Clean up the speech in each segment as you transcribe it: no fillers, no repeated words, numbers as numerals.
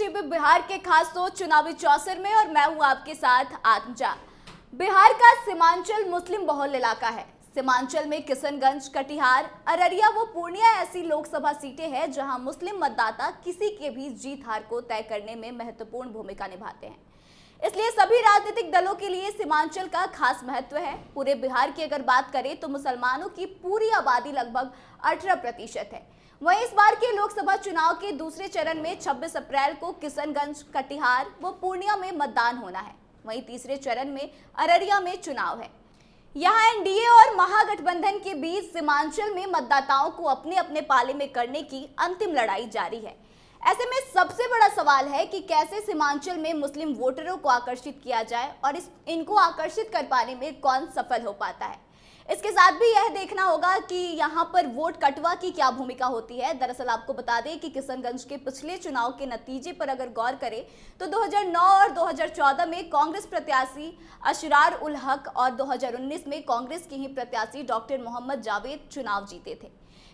शिविर बिहार के खास सोच चुनावी चौसर में और मैं हूं आपके साथ आत्मजा। बिहार का सीमांचल मुस्लिम बहुल इलाका है। सीमांचल में किशनगंज, कटिहार, अररिया व पूर्णिया ऐसी लोकसभा सीटें हैं जहां मुस्लिम मतदाता किसी के भी जीत हार को तय करने में महत्वपूर्ण भूमिका निभाते हैं। इसलिए सभी राजनीतिक दलों के लिए सीमांचल का खास महत्व है। पूरे बिहार की अगर बात करें तो मुसलमानों की पूरी आबादी लगभग 18% है। वहीं इस बार के लोकसभा चुनाव के दूसरे चरण में 26 अप्रैल को किशनगंज, कटिहार व पूर्णिया में मतदान होना है। वहीं तीसरे चरण में अररिया में चुनाव है। यहाँ एनडीए और महागठबंधन के बीच सीमांचल में मतदाताओं को अपने अपने पाले में करने की अंतिम लड़ाई जारी है। ऐसे में सबसे बड़ा सवाल है कि कैसे सीमांचल में मुस्लिम वोटरों को आकर्षित किया जाए और इनको आकर्षित कर पाने में कौन सफल हो पाता है। इसके साथ भी यह देखना होगा कि यहाँ पर वोट कटवा की क्या भूमिका होती है। दरअसल आपको बता दें कि किशनगंज के पिछले चुनाव के नतीजे पर अगर गौर करें तो 2009 और 2014 में कांग्रेस प्रत्याशी अशरार उल हक और 2019 में कांग्रेस के ही प्रत्याशी डॉक्टर मोहम्मद जावेद चुनाव जीते थे।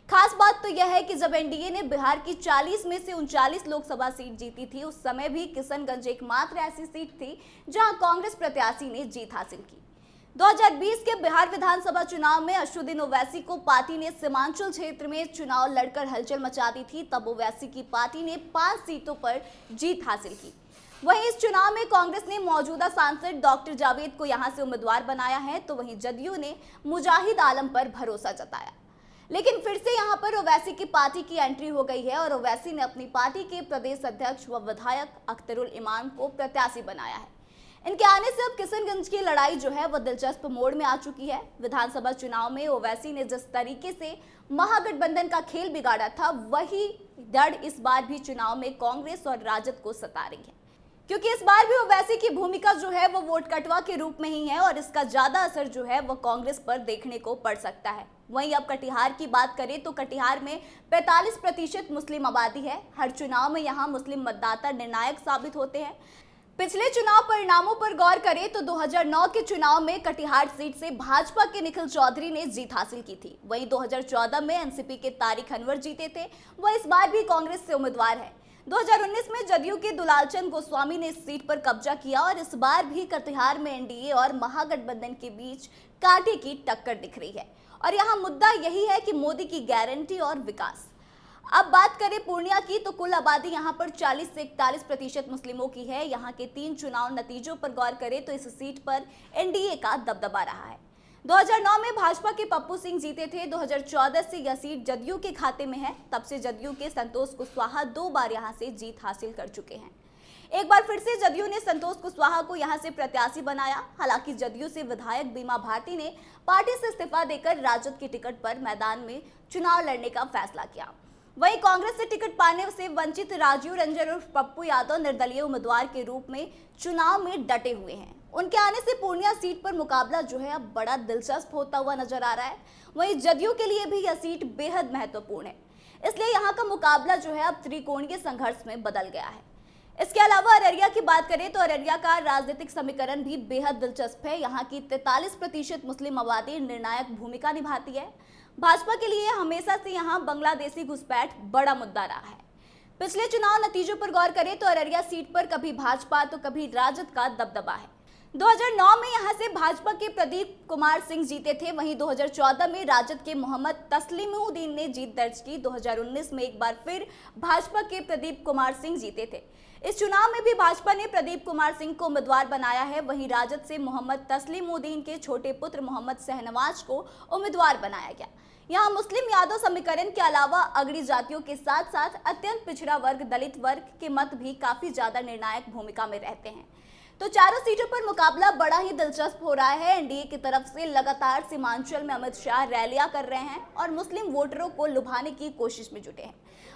खास बात तो यह है कि जब एनडीए ने बिहार की 40 में से 39 लोकसभा सीट जीती थी, उस समय भी किशनगंज एकमात्र ऐसी सीट थी जहां कांग्रेस प्रत्याशी ने जीत हासिल की। 2020 के बिहार विधानसभा चुनाव में असदुद्दीन ओवैसी को पार्टी ने सीमांचल क्षेत्र में चुनाव लड़कर हलचल मचा दी थी। तब ओवैसी की पार्टी ने 5 सीटों पर जीत हासिल की। वहीं इस चुनाव में कांग्रेस ने मौजूदा सांसद डॉक्टर जावेद को यहां से उम्मीदवार बनाया है, तो वहीं जदयू ने मुजाहिद आलम पर भरोसा जताया। लेकिन फिर से यहां पर ओवैसी की पार्टी की एंट्री हो गई है और ओवैसी ने अपनी पार्टी के प्रदेश अध्यक्ष व विधायक अख्तरुल इमाम को प्रत्याशी बनाया है। इनके आने से अब किशनगंज की लड़ाई जो है वह दिलचस्प मोड़ में आ चुकी है। विधानसभा चुनाव में ओवैसी ने जिस तरीके से महागठबंधन का खेल बिगाड़ा था, वही डर इस बार भी चुनाव में कांग्रेस और राजद को सता रही है, क्योंकि इस बार भी ओवैसी की भूमिका जो है वो वोट कटवा के रूप में ही है और इसका ज्यादा असर जो है वह कांग्रेस पर देखने को पड़ सकता है। वहीं अब कटिहार की बात करें तो कटिहार में 45% मुस्लिम आबादी है। हर चुनाव में यहाँ मुस्लिम मतदाता निर्णायक साबित होते हैं। पिछले चुनाव परिणामों पर गौर करें तो 2009 के चुनाव में कटिहार सीट से भाजपा के निखिल चौधरी ने जीत हासिल की थी। वहीं 2014 में एनसीपी के तारिक अनवर जीते थे। वह इस बार भी कांग्रेस से उम्मीदवार है। 2019 में जदयू के दुलालचंद गोस्वामी ने इस सीट पर कब्जा किया और इस बार भी कटिहार में एनडीए और महागठबंधन के बीच कांटे की टक्कर दिख रही है। और यहाँ मुद्दा यही है कि मोदी की गारंटी और विकास। अब बात करें पूर्णिया की तो कुल आबादी यहाँ पर 40 से 41% मुस्लिमों की है। यहाँ के 3 चुनाव नतीजों पर गौर करें तो इस सीट पर एनडीए का दबदबा रहा है। 2009 में भाजपा के पप्पू सिंह जीते थे। 2014 से यह सीट जदयू के खाते में है। तब से जदयू के संतोष कुशवाहा 2 बार यहाँ से जीत हासिल कर चुके हैं। एक बार फिर से जदयू ने संतोष कुशवाहा को यहां से प्रत्याशी बनाया। हालांकि जदयू से विधायक बीमा भारती ने पार्टी से इस्तीफा देकर राजद की टिकट पर मैदान में चुनाव लड़ने का फैसला किया। वहीं कांग्रेस से टिकट पाने से वंचित राजीव रंजन उर्फ पप्पू यादव निर्दलीय उम्मीदवार के रूप में चुनाव में डटे हुए हैं। उनके आने से पूर्णिया सीट पर मुकाबला जो है अब बड़ा दिलचस्प होता हुआ नजर आ रहा है। वहीं जदयू के लिए भी यह सीट बेहद महत्वपूर्ण है, इसलिए यहाँ का मुकाबला जो है अब त्रिकोणीय संघर्ष में बदल गया है। इसके अलावा अररिया की बात करें तो अररिया का राजनीतिक समीकरण भी बेहद दिलचस्प है। यहाँ की 43% मुस्लिम आबादी निर्णायक भूमिका निभाती है। भाजपा के लिए हमेशा से यहाँ बांग्लादेशी घुसपैठ बड़ा मुद्दा रहा है। पिछले चुनाव नतीजों पर गौर करें तो अररिया सीट पर कभी भाजपा तो कभी राजद का दबदबा है। 2009 में यहां से भाजपा के प्रदीप कुमार सिंह जीते थे। वहीं 2014 में राजद के मोहम्मद तस्लीमुद्दीन ने जीत दर्ज की। 2019 में एक बार फिर भाजपा के प्रदीप कुमार सिंह जीते थे। इस चुनाव में भी भाजपा ने प्रदीप कुमार सिंह को उम्मीदवार बनाया है। वहीं राजद से मोहम्मद तस्लीमुद्दीन के छोटे पुत्र मोहम्मद शहनवाज को उम्मीदवार बनाया गया। यहाँ मुस्लिम यादव समीकरण के अलावा अगड़ी जातियों के साथ साथ अत्यंत पिछड़ा वर्ग, दलित वर्ग के मत भी काफी ज्यादा निर्णायक भूमिका में रहते हैं। तो चारों सीटों पर मुकाबला बड़ा ही दिलचस्प हो रहा है। एनडीए की तरफ से लगातार सीमांचल में अमित शाह रैलियां कर रहे हैं और मुस्लिम वोटरों को लुभाने की कोशिश में जुटे हैं।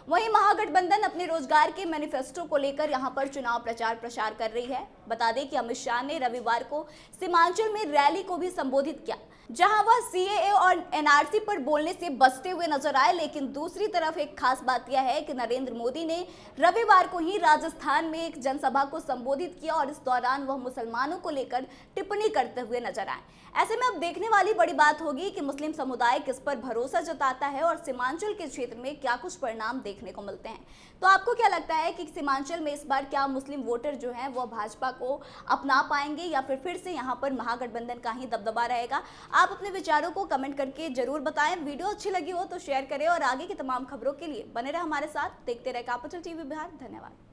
वहीं महागठबंधन अपने रोजगार के मैनिफेस्टो को लेकर यहां पर चुनाव प्रचार प्रसार कर रही है। बता दें कि अमित शाह ने रविवार को सीमांचल में रैली को भी संबोधित किया, जहां वह सीएए और एनआरसी पर बोलने से बचते हुए नजर आए। लेकिन दूसरी तरफ एक खास बात यह है कि नरेंद्र मोदी ने रविवार को ही राजस्थान में एक जनसभा को संबोधित किया और इस दौरान वह मुसलमानों को लेकर टिप्पणी करते हुए नजर आए। ऐसे में अब देखने वाली बड़ी बात होगी कि मुस्लिम समुदाय किस पर भरोसा जताता है और सीमांचल के क्षेत्र में क्या कुछ परिणाम देखने को मिलते हैं। तो आपको क्या लगता है कि सीमांचल में इस बार क्या मुस्लिम वोटर जो हैं वो भाजपा को अपना पाएंगे या फिर से यहाँ पर महागठबंधन का ही दबदबा रहेगा? आप अपने विचारों को कमेंट करके जरूर बताएं। वीडियो अच्छी लगी हो तो शेयर करें और आगे की तमाम खबरों के लिए बने रहे हमारे साथ। देखते रहे कैपिटल टीवी बिहार। धन्यवाद।